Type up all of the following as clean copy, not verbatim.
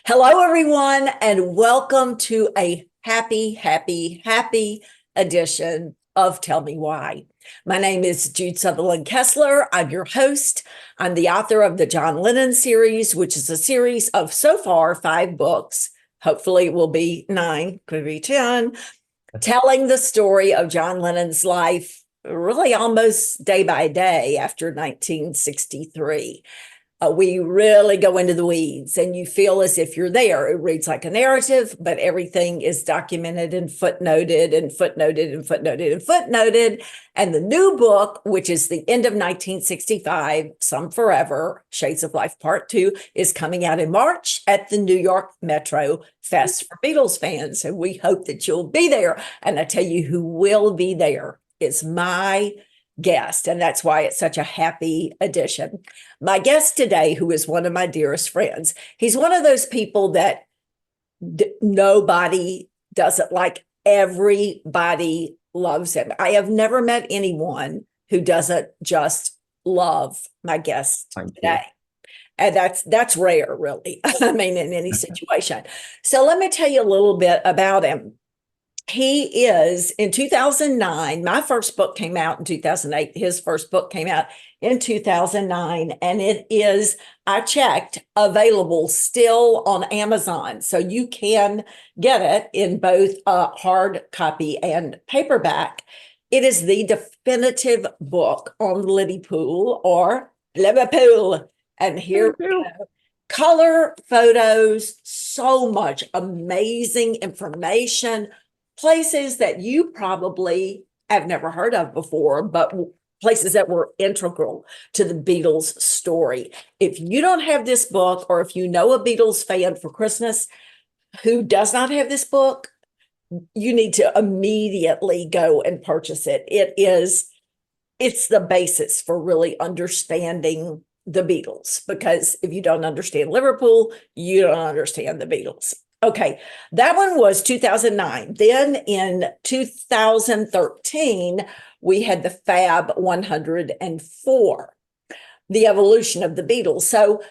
Hello, everyone, and welcome to a happy edition of Tell Me Why. My name is Jude Sutherland Kessler. I'm your host. I'm the author of the John Lennon series, which is a series of so far 5 books. Hopefully, it will be 9, could be 10, telling the story of John Lennon's life really almost day by day after 1963. We really go into the weeds and you feel as if you're there. It reads like a narrative, but everything is documented and footnoted and footnoted and footnoted and footnoted. And the new book, which is the end of 1965, Some Forever, Shades of Life Part 2, is coming out in March at the New York Metro Fest for Beatles fans. And we hope that you'll be there. And I tell you who will be there is my guest, and that's why it's such a happy edition. My guest today, who is one of my dearest friends, he's one of those people that nobody doesn't like. Everybody loves him. I have never met anyone who doesn't just love my guest today. And that's rare, really. I mean, in any situation. So let me tell you a little bit about him. He is in 2009. My first book came out in 2008. His first book came out in 2009. And it is, I checked, available still on Amazon. So you can get it in both hard copy and paperback. It is the definitive book on Liverpool or Liverpool. And here we go. Color photos, so much amazing information. Places that you probably have never heard of before, but places that were integral to the Beatles story. If you don't have this book, or if you know a Beatles fan for Christmas who does not have this book, you need to immediately go and purchase it. It's the basis for really understanding the Beatles, because if you don't understand Liverpool, you don't understand the Beatles. Okay, that one was 2009. Then in 2013, we had the Fab 104, the evolution of the Beatles. So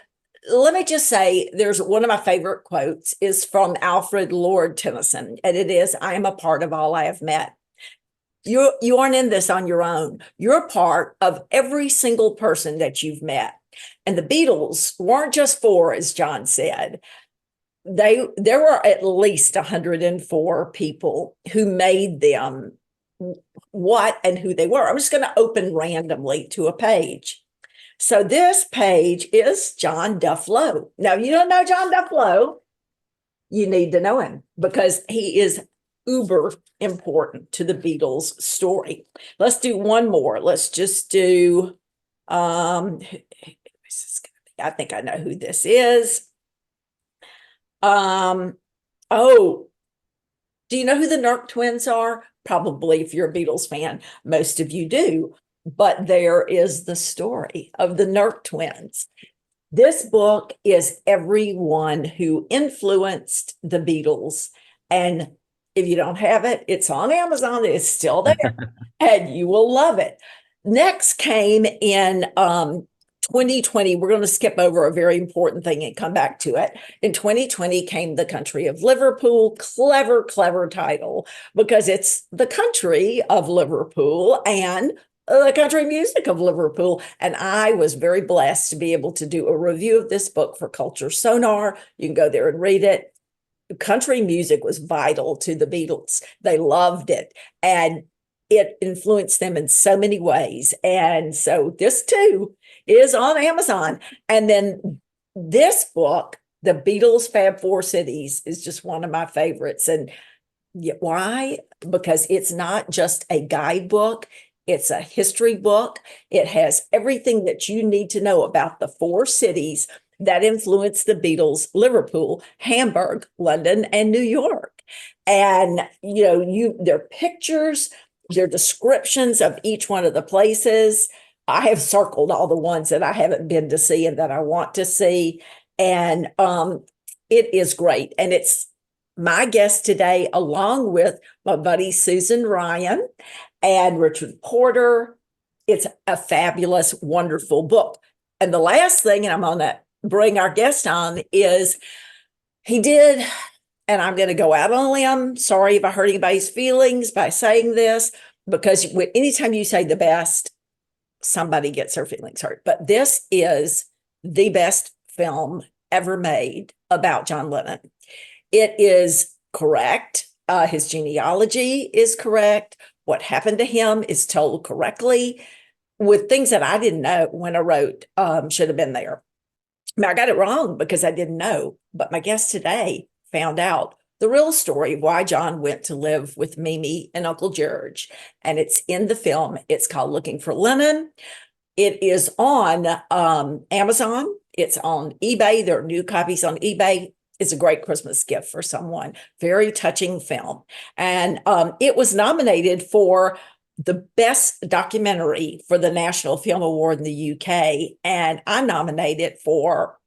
let me just say, there's one of my favorite quotes is from Alfred Lord Tennyson, and it is, "I am a part of all I have met." You aren't in this on your own. You're a part of every single person that you've met. And the Beatles weren't just 4, as John said. There were at least 104 people who made them what and who they were. I'm just going to open randomly to a page. So this page is John Duff Lowe. Now, you don't know John Duff Lowe, you need to know him because he is uber important to the Beatles story. Let's do one more. Let's just do, I think I know who this is. Oh, do you know who the Nurk twins are? Probably, if you're a Beatles fan, most of you do. But there is the story of the Nurk twins. This book is everyone who influenced the Beatles. And if you don't have it, it's on Amazon. It's still there, and you will love it. Next came in 2020, we're going to skip over a very important thing and come back to it. In 2020 came The Country of Liverpool. Clever title, because it's the country of Liverpool and the country music of Liverpool. And I was very blessed to be able to do a review of this book for Culture Sonar. You can go there and read it. Country music was vital to the Beatles. They loved it. And it influenced them in so many ways. And so this too is on Amazon. And then this book, The Beatles Fab Four Cities, is just one of my favorites. And why? Because it's not just a guidebook. It's a history book. It has everything that you need to know about the 4 cities that influenced the Beatles: Liverpool, Hamburg, London, and New York. And, there are pictures, there are descriptions of each one of the places. I have circled all the ones that I haven't been to see and that I want to see. And it is great. And it's my guest today, along with my buddy Susan Ryan and Richard Porter. It's a fabulous, wonderful book. And the last thing, and I'm going to bring our guest on, is He did. And I'm going to go out on a limb. Sorry if I hurt anybody's feelings by saying this, because anytime you say the best, somebody gets their feelings hurt. But this is the best film ever made about John Lennon. It is correct. His genealogy is correct. What happened to him is told correctly, with things that I didn't know when I wrote should have been there. I mean, I got it wrong because I didn't know, but my guest today found out the real story of why John went to live with Mimi and Uncle George. And it's in the film. It's called Looking for Lennon. It is on Amazon. It's on eBay. There are new copies on eBay. It's a great Christmas gift for someone. Very touching film. And it was nominated for the best documentary for the National Film Award in the UK. And I nominated for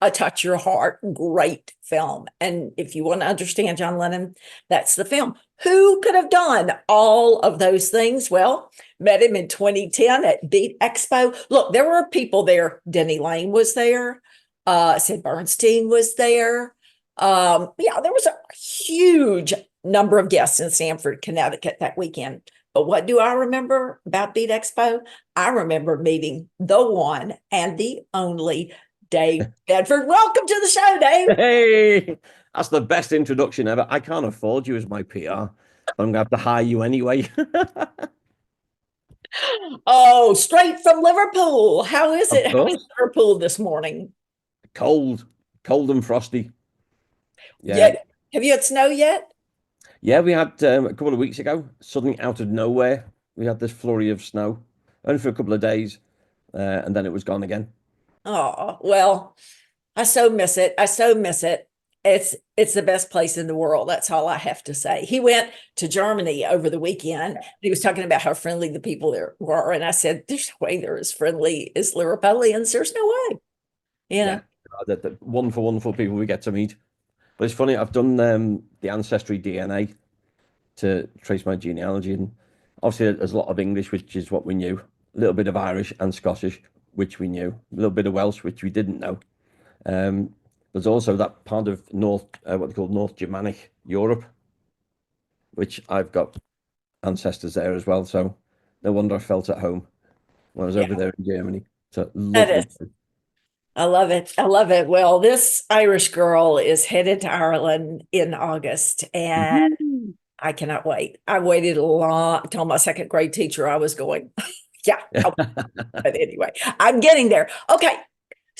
A Touch Your Heart. Great film. And if you want to understand John Lennon, that's the film. Who could have done all of those things? Well, met him in 2010 at Beat Expo. Look, there were people there. Denny Lane was there. Sid Bernstein was there. Yeah, there was a huge number of guests in Stamford, Connecticut that weekend. But what do I remember about Beat Expo? I remember meeting the one and the only Dave Bedford. Welcome to the show, Dave. Hey, that's the best introduction ever. I can't afford you as my PR, but I'm gonna have to hire you anyway. Oh, straight from Liverpool. How is Of it? How is course. Liverpool this morning? Cold, cold and frosty. Yeah, Yeah. Have you had snow yet? yeah. We had a couple of weeks ago, suddenly out of nowhere, we had this flurry of snow, only for a couple of days, and then it was gone again. Oh, well, I so miss it. I so miss it. It's the best place in the world. That's all I have to say. He went to Germany over the weekend. He was talking about how friendly the people there were. And I said, there's no way they're as friendly as Liverpoolians. There's no way. You know? Yeah, the wonderful, wonderful people we get to meet. But it's funny, I've done the ancestry DNA to trace my genealogy. And obviously, there's a lot of English, which is what we knew, a little bit of Irish and Scottish, which we knew, a little bit of Welsh, which we didn't know. There's also that part of North, what they call North Germanic Europe, which I've got ancestors there as well. So no wonder I felt at home when I was over Yeah, there in Germany. So that lovely. is. I love it. I love it. Well, this Irish girl is headed to Ireland in August, and Woohoo. I cannot wait. I waited a long, told my second grade teacher I was going. Yeah. But anyway, I'm getting there. Okay.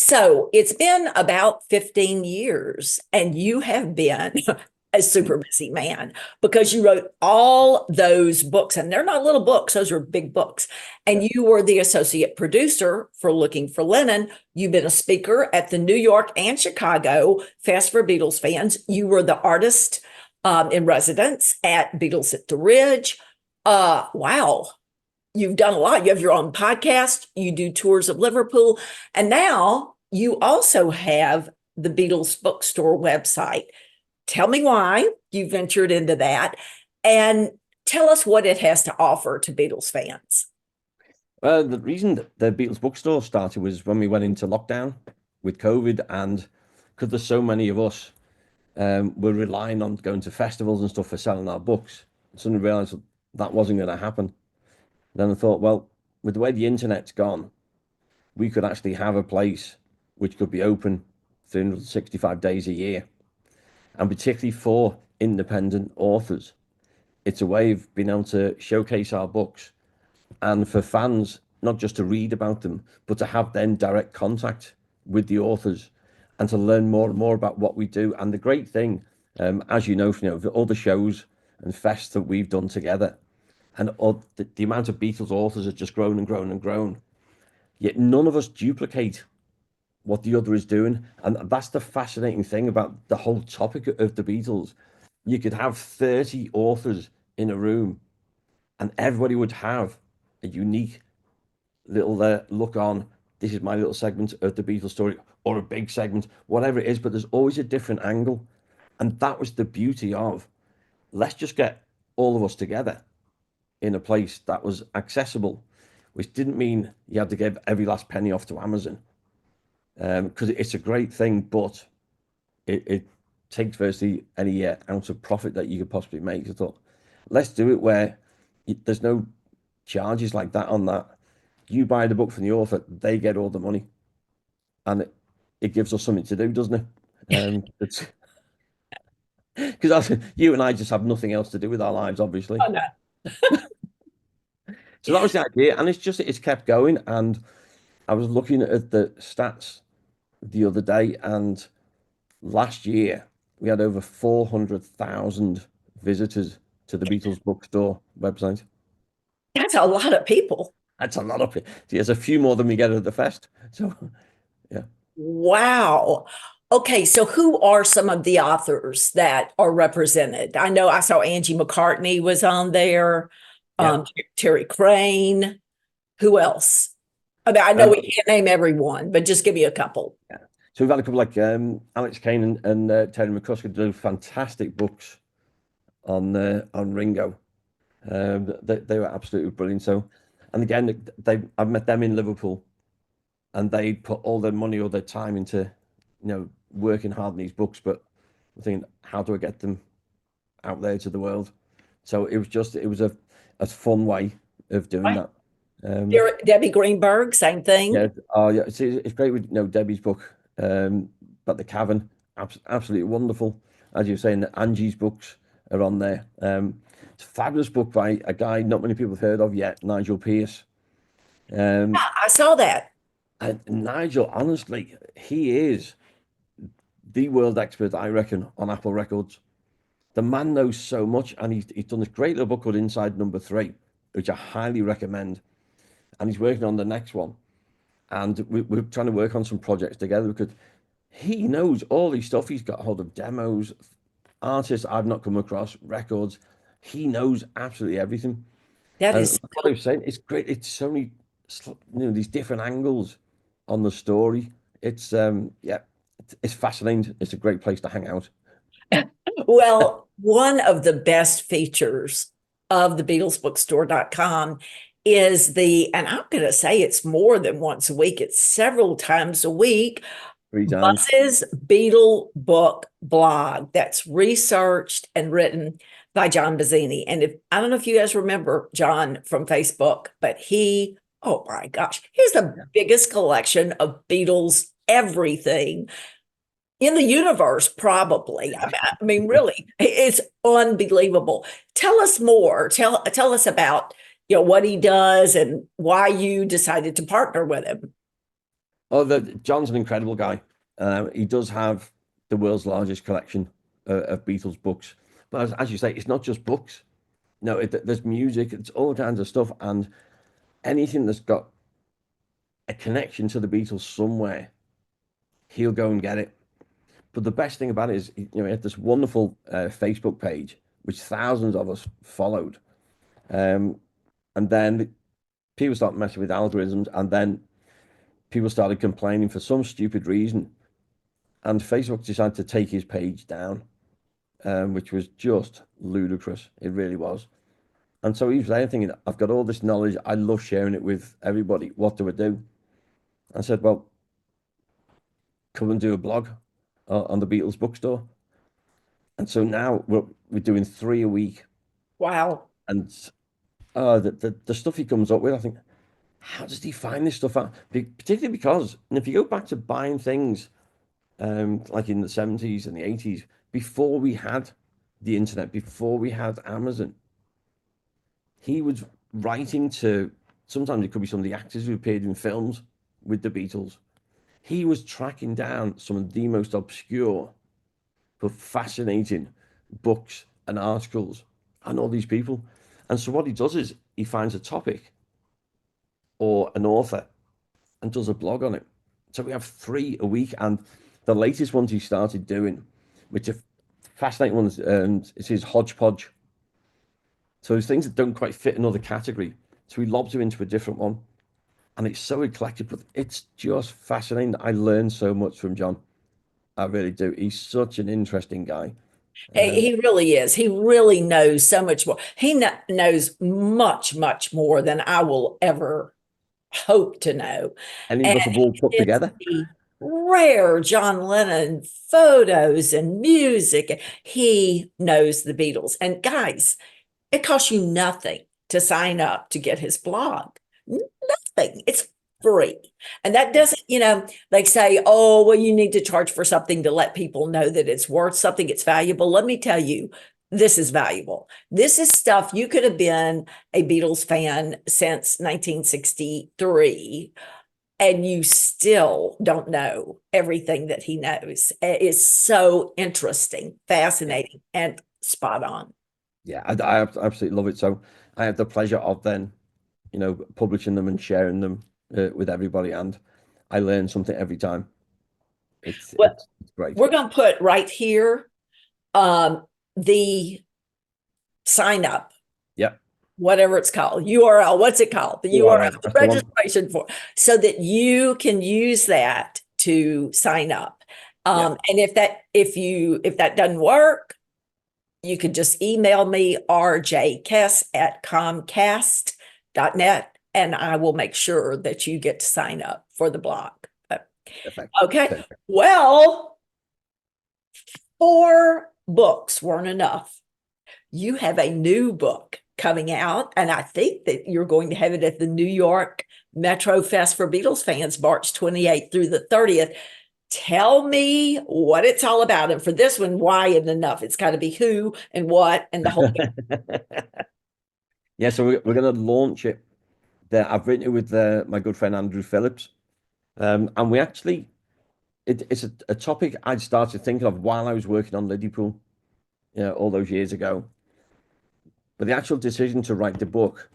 So it's been about 15 years, and you have been a super busy man because you wrote all those books, and they're not little books, those are big books. And you were the associate producer for Looking for Lennon. You've been a speaker at the New York and Chicago Fest for Beatles fans. You were the artist in residence at Beatles at the Ridge. Wow, you've done a lot. You have your own podcast, you do tours of Liverpool, and now you also have the Beatles bookstore website. Tell me why you ventured into that, and tell us what it has to offer to Beatles fans. The reason that the Beatles bookstore started was when we went into lockdown with COVID, and because there's so many of us, we're relying on going to festivals and stuff for selling our books. Suddenly realized that wasn't going to happen. Then I thought, well, with the way the internet's gone, we could actually have a place which could be open 365 days a year. And particularly for independent authors, it's a way of being able to showcase our books and for fans, not just to read about them, but to have then direct contact with the authors and to learn more and more about what we do. And the great thing, as you know, all the shows and fests that we've done together, and all the amount of Beatles authors has just grown and grown and grown. Yet none of us duplicate what the other is doing. And that's the fascinating thing about the whole topic of the Beatles. You could have 30 authors in a room and everybody would have a unique little look on. This is my little segment of the Beatles story, or a big segment, whatever it is, but there's always a different angle. And that was the beauty of let's just get all of us together in a place that was accessible, which didn't mean you had to give every last penny off to Amazon, because it's a great thing, but it takes virtually any ounce of profit that you could possibly make. I thought, let's do it where there's no charges like that on that. You buy the book from the author, they get all the money, and it gives us something to do, doesn't it? It's because you and I just have nothing else to do with our lives, obviously. Oh, no. So that was the idea, and it's kept going. And I was looking at the stats the other day, and last year we had over 400,000 visitors to the Beatles bookstore website. That's a lot of people. That's a lot of it. There's a few more than we get at the fest. So yeah. Wow. Okay, so who are some of the authors that are represented? I know I saw Angie McCartney was on there, Yeah. Terry Crane. Who else? I mean, I know Um, we can't name everyone, but just give me a couple. yeah. So we've had a couple like Alex Kane and Terry McCusker do fantastic books on Ringo. They were absolutely brilliant. So, and again, I've met them in Liverpool, and they put all their money or their time into, working hard on these books. But I'm thinking, how do I get them out there to the world? So it was a fun way of doing Right. that. Um, Debbie Greenberg, same thing. yeah, yeah, it's great with Debbie's book, about the cavern, absolutely wonderful. As you were saying, Angie's books are on there. It's a fabulous book by a guy not many people have heard of yet, Nigel Pearce. Um, I saw that. and Nigel, honestly, he is the world expert, I reckon, on Apple Records. The man knows so much, and he's done this great little book called Inside Number Three, which I highly recommend. And he's working on the next one. And we're trying to work on some projects together because he knows all these stuff. He's got hold of demos, artists I've not come across, records. He knows absolutely everything. That And is like what I was saying, it's great. It's so many, these different angles on the story. It's yeah, it's fascinating. It's a great place to hang out. well, one of the best features of the BeatlesBookstore.com is and I'm going to say it's more than once a week, it's several times a week, 3 times. Buzz's Beatle Book blog that's researched and written by John Bazzini. And I don't know if you guys remember John from Facebook, but oh my gosh, he's the biggest collection of Beatles everything in the universe, probably. I mean, really, it's unbelievable. Tell us more. Tell us about what he does and why you decided to partner with him. Oh, John's an incredible guy. He does have the world's largest collection of Beatles books. But as you say, it's not just books. No, there's music, it's all kinds of stuff, and anything that's got a connection to the Beatles somewhere, he'll go and get it. But the best thing about it is, he had this wonderful Facebook page, which thousands of us followed. And then people started messing with algorithms, and then people started complaining for some stupid reason. And Facebook decided to take his page down, which was just ludicrous. It really was. And so he was there thinking, I've got all this knowledge. I love sharing it with everybody. What do I do? I said, well, come and do a blog on the Beatles bookstore. And so now we're doing 3 a week. Wow. And the stuff he comes up with, I think, how does he find this stuff out? Particularly because, and if you go back to buying things, like in the 70s and the 80s, before we had the internet, before we had Amazon, he was writing to, sometimes it could be some of the actors who appeared in films with the Beatles. He was tracking down some of the most obscure but fascinating books and articles and all these people. And so what he does is he finds a topic or an author and does a blog on it. So we have 3 a week, and the latest ones he started doing, which are fascinating ones, it's his hodgepodge. So there's things that don't quite fit another category. So he lobs them into a different one. And it's so eclectic, but it's just fascinating. I learned so much from John. I really do. He's such an interesting guy. He really is. He really knows so much more. He knows much, much more than I will ever hope to know. Any of And us have all put he is together. rare John Lennon photos and music. He knows the Beatles. And guys, it costs you nothing to sign up to get his blog. Nothing. It's free. And that doesn't, they say, oh, well, you need to charge for something to let people know that it's worth something, it's valuable. Let me tell you, this is valuable. This is stuff you could have been a Beatles fan since 1963 and you still don't know everything that he knows. It is so interesting, fascinating, and spot on. Yeah, I absolutely love it. So I have the pleasure of then, publishing them and sharing them with everybody, and I learn something every time. It's Well, it's great. we're going to put right here the sign up, Yep. whatever it's called, URL. What's it called? The URL, URL. the That's the one. registration form, so that you can use that to sign up. Yeah. And if that doesn't work, you could just email me rjkess@comcast.net and I will make sure that you get to sign up for the blog. Perfect. Okay. Perfect. Well, 4 books weren't enough. You have a new book coming out, and I think that you're going to have it at the New York Metro Fest for Beatles fans, March 28th through the 30th. Tell me what it's all about. And for this one, why isn't enough? It's got to be who and what and the whole. Yeah, so we're going to launch it there. I've written it with my good friend Andrew Phillips. And we actually, it's a topic I'd started thinking of while I was working on Liverpool, all those years ago. But the actual decision to write the book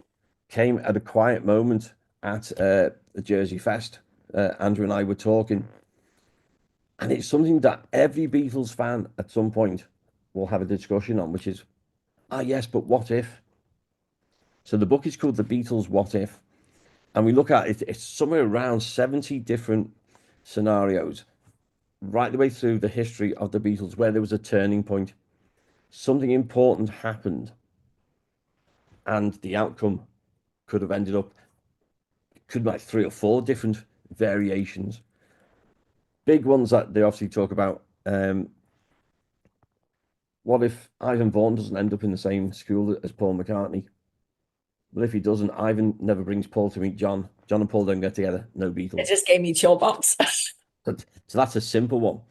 came at a quiet moment at the Jersey Fest. Andrew and I were talking, and it's something that every Beatles fan at some point will have a discussion on, which is, yes, but what if? So the book is called The Beatles What If? And we look at it, it's somewhere around 70 different scenarios, right the way through the history of the Beatles, where there was a turning point. Something important happened, and the outcome could have ended up, could be like 3 or 4 different variations. Big ones that they obviously talk about. What if Ivan Vaughan doesn't end up in the same school as Paul McCartney? Well, if he doesn't, Ivan never brings Paul to meet John. John and Paul don't get together. No It Beatles. just gave me chill bumps. So that's a simple one.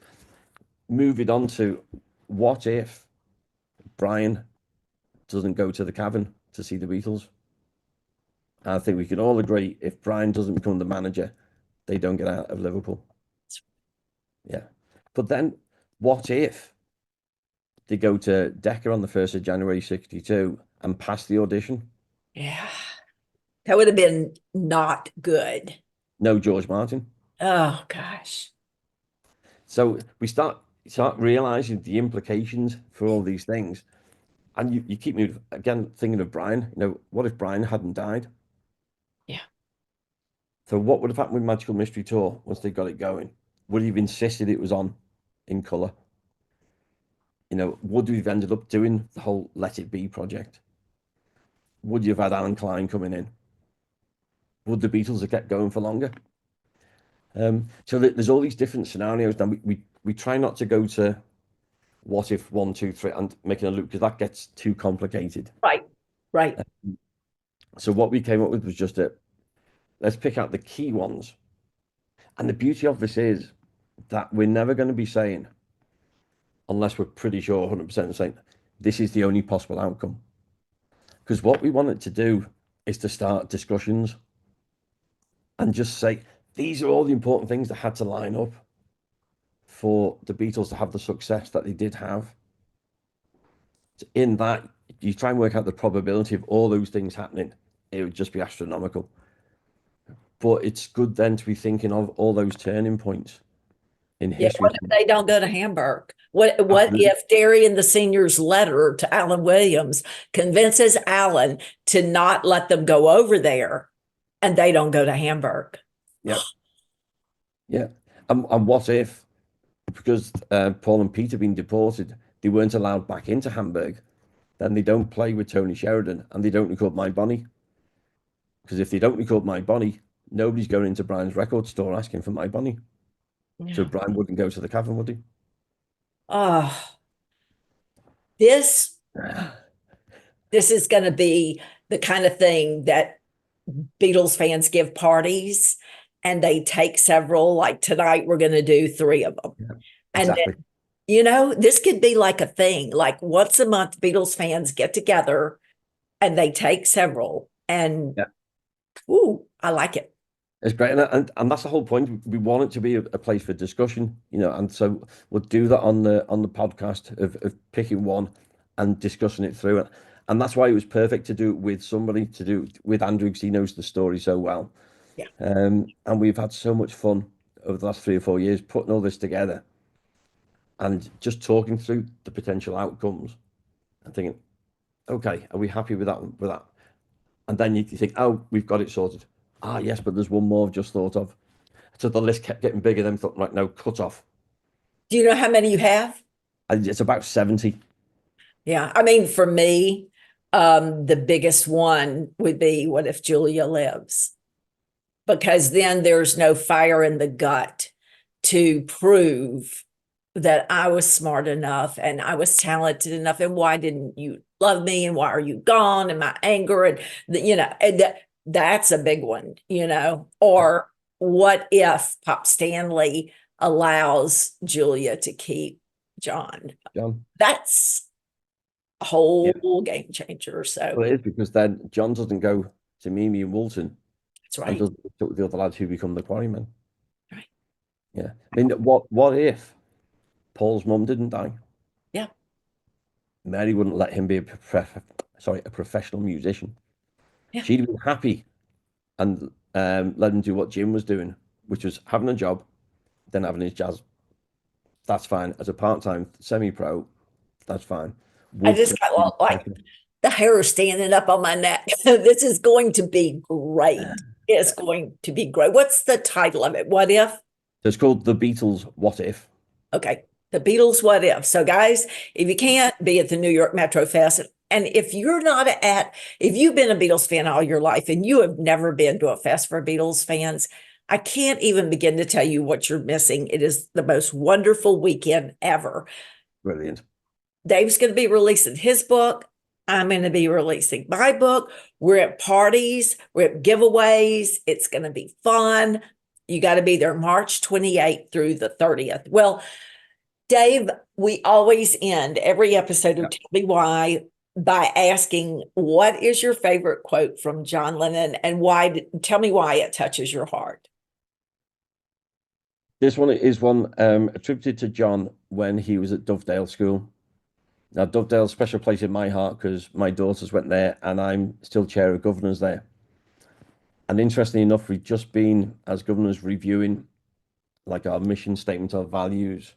Moving on to what if Brian doesn't go to the Cavern to see the Beatles? I think we can all agree if Brian doesn't become the manager, they don't get out of Liverpool. Yeah. But then what if they go to Decca on the 1st of January 62 and pass the audition? Yeah, that would have been not good. No George Martin. Oh, gosh. So we start realizing the implications for all these things. And you keep me again thinking of Brian. What if Brian hadn't died? Yeah. So what would have happened with Magical Mystery Tour once they got it going? Would he have insisted it was on in colour? Would we have ended up doing the whole Let It Be project? Would you have had Alan Klein coming in? Would the Beatles have kept going for longer? So there's all these different scenarios. Then we try not to go to what if 1, 2, 3 and making a loop because that gets too complicated. Right. Right. So what we came up with was just let's pick out the key ones. And the beauty of this is that we're never going to be saying, unless we're pretty sure 100% saying, this is the only possible outcome. Because what we wanted to do is to start discussions and just say, these are all the important things that had to line up for the Beatles to have the success that they did have. In that, you try and work out the probability of all those things happening, it would just be astronomical. But it's good then to be thinking of all those turning points in Yeah, history. what if they don't go to Hamburg? What Absolutely. if Darian the Senior's letter to Alan Williams convinces Alan to not let them go over there and they don't go to Hamburg? Yeah. Yeah. And what if, because Paul and Pete have been deported, they weren't allowed back into Hamburg, then they don't play with Tony Sheridan and they don't record My Bonnie. Because if they don't record My Bonnie, nobody's going into Brian's record store asking for My Bonnie. So Yeah. Brian wouldn't go to the cavern, would he? Oh, this this is going to be the kind of thing that Beatles fans give parties and they take several, like tonight we're going to do three of them. Yeah, And exactly. then, this could be like a thing, like once a month, Beatles fans get together and they take several. And, Yeah. ooh, I like it. It's great, and that's the whole point. We want it to be a place for discussion, and so we'll do that on the podcast of picking one and discussing it through it. And that's why it was perfect to do it with somebody, to do it with Andrew, because he knows the story so well. Yeah. And we've had so much fun over the last 3 or 4 years putting all this together and just talking through the potential outcomes and thinking, okay, are we happy with that? With that? And then you think, oh, we've got it sorted. Ah, yes, but there's one more I've just thought of. So the list kept getting bigger. Then thought, right, no, cut off. Do you know how many you have? And it's about 70. Yeah. I mean, for me, the biggest one would be what if Julia lives? Because then there's no fire in the gut to prove that I was smart enough and I was talented enough. And why didn't you love me? And why are you gone? And my anger and that's a big one, Or what if Pop Stanley allows Julia to keep John? John. That's a Yeah. whole game changer. So Well, it is, because then John doesn't go to Mimi and Walton that's and right. doesn't talk to the other lads who become the quarrymen. Right. Yeah. I mean, what if Paul's mum didn't die? Yeah. Mary wouldn't let him be a professional musician. Yeah. She'd have been happy and let him do what Jim was doing, which was having a job, then having his jazz. That's fine. As a part-time semi-pro, that's fine. I Would just John be got like professional? the hair standing up on my neck. This is going to be great. It's going to be great. What's the title of it? What if? So it's called The Beatles' What If? Okay. The Beatles, what if? So, guys, if you can't be at the New York Metro Fest, and if you've been a Beatles fan all your life and you have never been to a fest for Beatles fans, I can't even begin to tell you what you're missing. It is the most wonderful weekend ever. Brilliant. Dave's going to be releasing his book. I'm going to be releasing my book. We're at parties, we're at giveaways. It's going to be fun. You got to be there March 28th through the 30th. Well, Dave, we always end every episode of Tell Me Why by asking, what is your favorite quote from John Lennon, and why? Tell me why it touches your heart. This one is one attributed to John when he was at Dovedale School. Now, Dovedale's a special place in my heart because my daughters went there and I'm still chair of governors there. And interestingly enough, we've just been, as governors, reviewing like our mission statement, our values.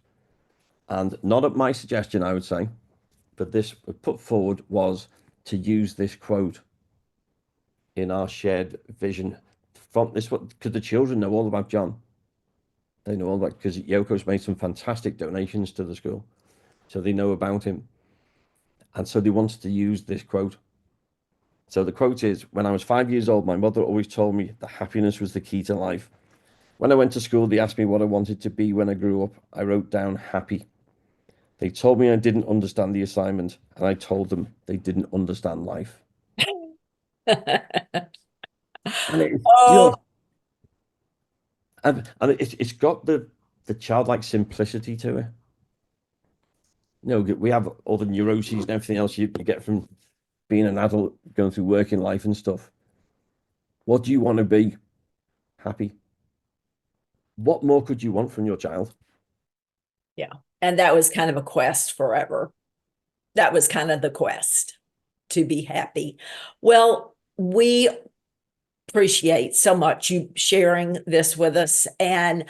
And not at my suggestion, I would say, but this put forward was to use this quote in our shared vision from this one, because the children know all about John. They know all about, because Yoko's made some fantastic donations to the school. So they know about him. And so they wanted to use this quote. So the quote is, when I was 5 years old, my mother always told me that happiness was the key to life. When I went to school, they asked me what I wanted to be when I grew up. I wrote down happy. They told me I didn't understand the assignment, and I told them they didn't understand life. And it's Oh, just, and it's got the childlike simplicity to it. We have all the neuroses and everything else you get from being an adult, going through working life and stuff. What do you want to be? Happy. What more could you want from your child? yeah. And that was kind of a quest forever. That was kind of the quest to be happy. Well, we appreciate so much you sharing this with us. And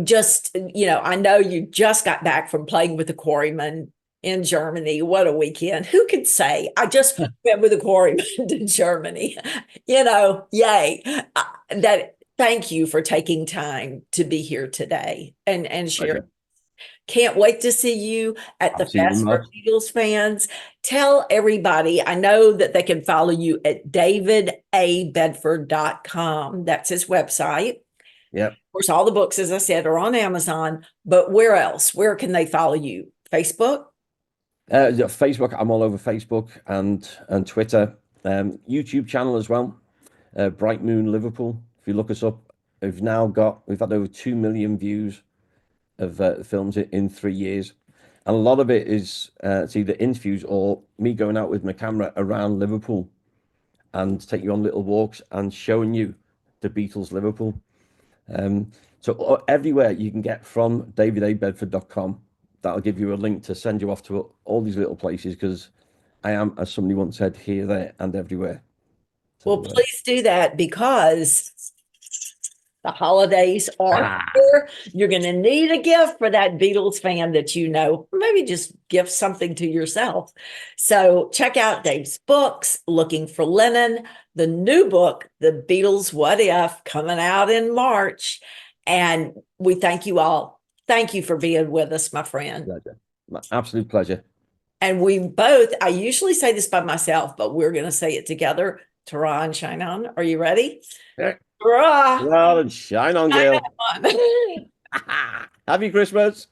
just, I know you just got back from playing with the Quarrymen in Germany. What a weekend. Who could say, I just went with the Quarrymen to Germany? Yay. Thank you for taking time to be here today and share. Pleasure. Can't wait to see you at the I'll see you in Fest for March. Beatles fans. Tell everybody, I know that they can follow you at davidabedford.com. That's his website. Yeah. course, all the books, as I said, are on Amazon, but where else? Where can they follow you? Facebook? Yeah, Facebook, I'm all over Facebook and Twitter. YouTube channel as well. Bright Moon Liverpool. If you look us up, we've had over 2 million views of films in 3 years. And a lot of it is it's either interviews or me going out with my camera around Liverpool and take you on little walks and showing you the Beatles Liverpool. So everywhere you can get from davidabedford.com, that'll give you a link to send you off to all these little places because I am, as somebody once said, here, there, and everywhere. Well, So, please do that because the holidays are ah, here. You're going to need a gift for that Beatles fan that you know. Maybe just gift something to yourself. So check out Dave's books, Looking for Lennon, the new book, The Beatles What If, coming out in March. And we thank you all. Thank you for being with us, my friend. pleasure. My absolute pleasure. And we both, I usually say this by myself, but we're going to say it together. Tara and shine on. Are you ready? Yeah. Tara, Well, and shine on, shine Gail. on. Happy Christmas.